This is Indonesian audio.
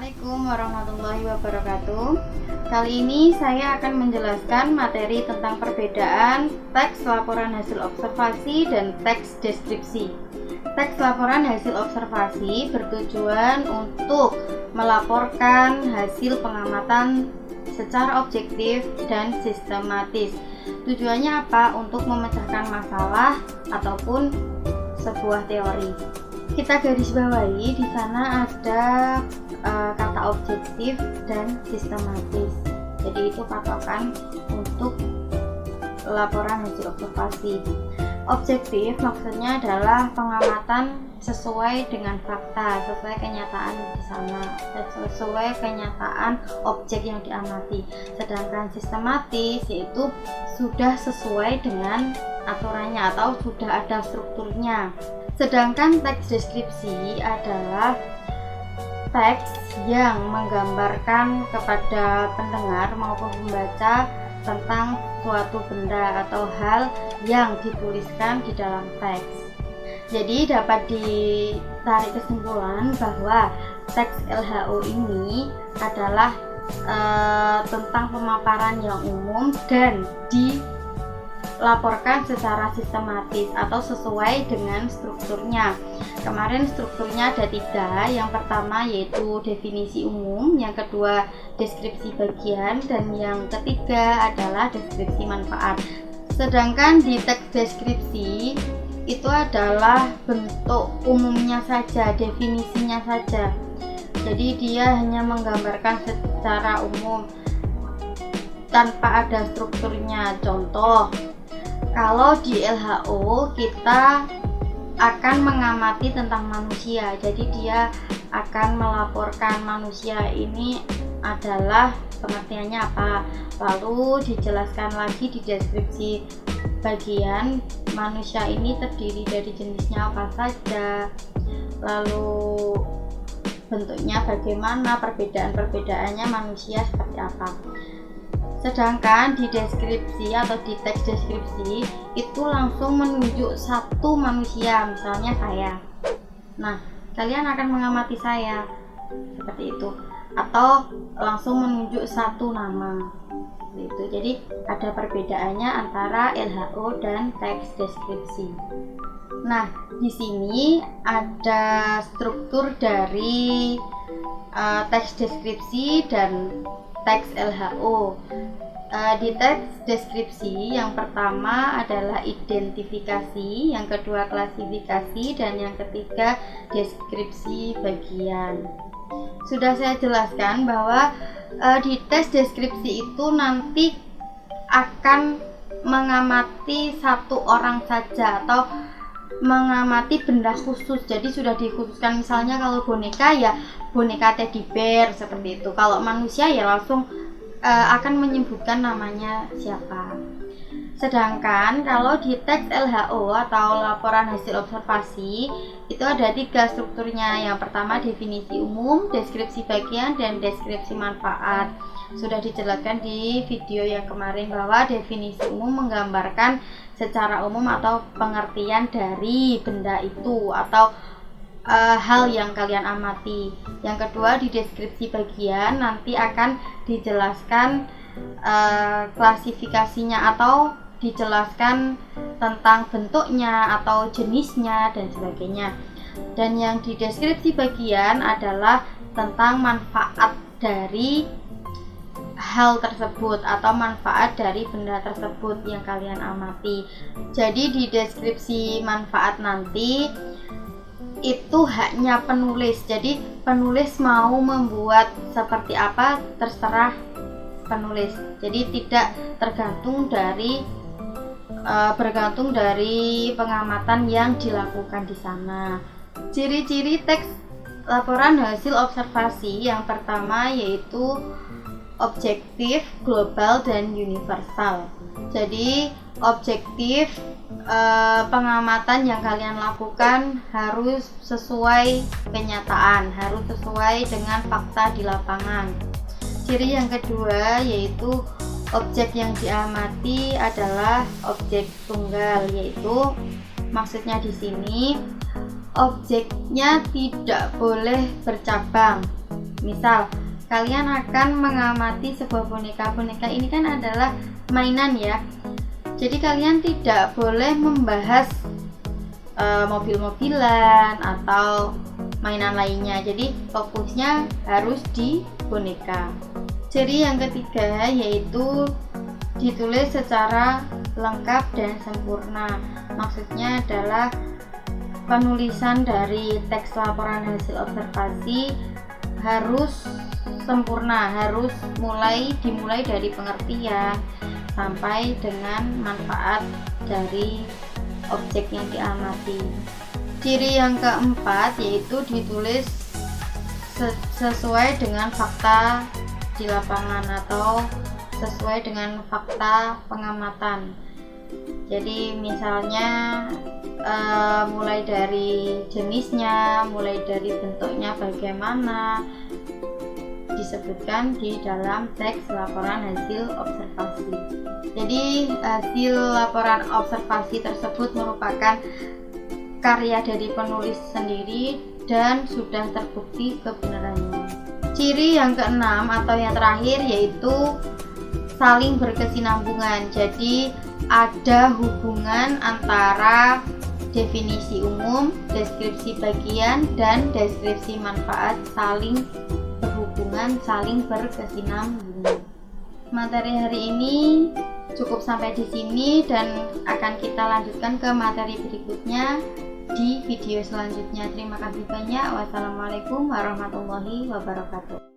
Assalamualaikum warahmatullahi wabarakatuh. Kali ini saya akan menjelaskan materi tentang perbedaan teks laporan hasil observasi dan teks deskripsi. Teks laporan hasil observasi bertujuan untuk melaporkan hasil pengamatan secara objektif dan sistematis. Tujuannya apa? Untuk memecahkan masalah ataupun sebuah teori. Kita garis bawahi di sana ada kata objektif dan sistematis. Jadi itu patokan untuk laporan hasil observasi. Objektif maksudnya adalah pengamatan sesuai dengan fakta, sesuai kenyataan di sana, sesuai kenyataan objek yang diamati. Sedangkan sistematis yaitu sudah sesuai dengan aturannya atau sudah ada strukturnya. Sedangkan teks deskripsi adalah teks yang menggambarkan kepada pendengar maupun pembaca tentang suatu benda atau hal yang dituliskan di dalam teks. Jadi dapat ditarik kesimpulan bahwa teks LHO ini adalah tentang pemaparan yang umum dan dilaporkan secara sistematis atau sesuai dengan strukturnya. Kemarin strukturnya ada 3. Yang pertama yaitu definisi umum, yang kedua deskripsi bagian, dan yang ketiga adalah deskripsi manfaat. Sedangkan di teks deskripsi itu adalah bentuk umumnya saja, definisinya saja. Jadi dia hanya menggambarkan secara umum tanpa ada strukturnya. Contoh, kalau di LHO kita akan mengamati tentang manusia, jadi dia akan melaporkan manusia ini adalah pengertiannya apa, lalu dijelaskan lagi di deskripsi bagian manusia ini terdiri dari jenisnya apa saja, lalu bentuknya bagaimana, perbedaan-perbedaannya manusia seperti apa. Sedangkan di deskripsi atau di teks deskripsi itu langsung menunjuk satu manusia, misalnya saya. Nah, kalian akan mengamati saya seperti itu, atau langsung menunjuk satu nama. Itu. Jadi ada perbedaannya antara LHO dan teks deskripsi. Nah, di sini ada struktur dari teks deskripsi dan teks LHO. Di teks deskripsi yang pertama adalah identifikasi, yang kedua klasifikasi, dan yang ketiga deskripsi bagian. Sudah saya jelaskan bahwa di tes deskripsi itu nanti akan mengamati satu orang saja atau mengamati benda khusus. Jadi sudah dikhususkan, misalnya kalau boneka ya boneka teddy bear seperti itu. Kalau manusia ya langsung akan menyebutkan namanya siapa. Sedangkan kalau di teks LHO atau laporan hasil observasi itu ada 3 strukturnya. Yang pertama definisi umum, deskripsi bagian, dan deskripsi manfaat. Sudah dijelaskan di video yang kemarin bahwa definisi umum menggambarkan secara umum atau pengertian dari benda itu atau hal yang kalian amati. Yang kedua di deskripsi bagian nanti akan dijelaskan klasifikasinya atau dijelaskan tentang bentuknya atau jenisnya dan sebagainya. Dan yang di deskripsi bagian adalah tentang manfaat dari hal tersebut atau manfaat dari benda tersebut yang kalian amati. Jadi di deskripsi manfaat nanti itu haknya penulis. Jadi penulis mau membuat seperti apa terserah penulis. Jadi tidak bergantung dari pengamatan yang dilakukan di sana. Ciri-ciri teks laporan hasil observasi yang pertama yaitu objektif, global, dan universal. Jadi objektif, pengamatan yang kalian lakukan harus sesuai kenyataan, harus sesuai dengan fakta di lapangan. Ciri yang kedua yaitu objek yang diamati adalah objek tunggal, yaitu maksudnya di sini objeknya tidak boleh bercabang. Misal kalian akan mengamati sebuah boneka. Boneka ini kan adalah mainan ya. Jadi kalian tidak boleh membahas mobil-mobilan atau mainan lainnya. Jadi fokusnya harus di boneka. Ciri yang ketiga yaitu ditulis secara lengkap dan sempurna. Maksudnya adalah penulisan dari teks laporan hasil observasi harus sempurna, harus dimulai dari pengertian sampai dengan manfaat dari objek yang diamati. Ciri yang keempat yaitu ditulis sesuai dengan fakta di lapangan atau sesuai dengan fakta pengamatan. Jadi misalnya mulai dari jenisnya, mulai dari bentuknya bagaimana, disebutkan di dalam teks laporan hasil observasi. Jadi hasil laporan observasi tersebut merupakan karya dari penulis sendiri dan sudah terbukti kebenarannya. Ciri yang keenam atau yang terakhir yaitu saling berkesinambungan. Jadi ada hubungan antara definisi umum, deskripsi bagian, dan deskripsi manfaat saling berhubungan, saling berkesinambungan. Materi hari ini cukup sampai di sini dan akan kita lanjutkan ke materi berikutnya di video selanjutnya. Terima kasih banyak. Wassalamualaikum warahmatullahi wabarakatuh.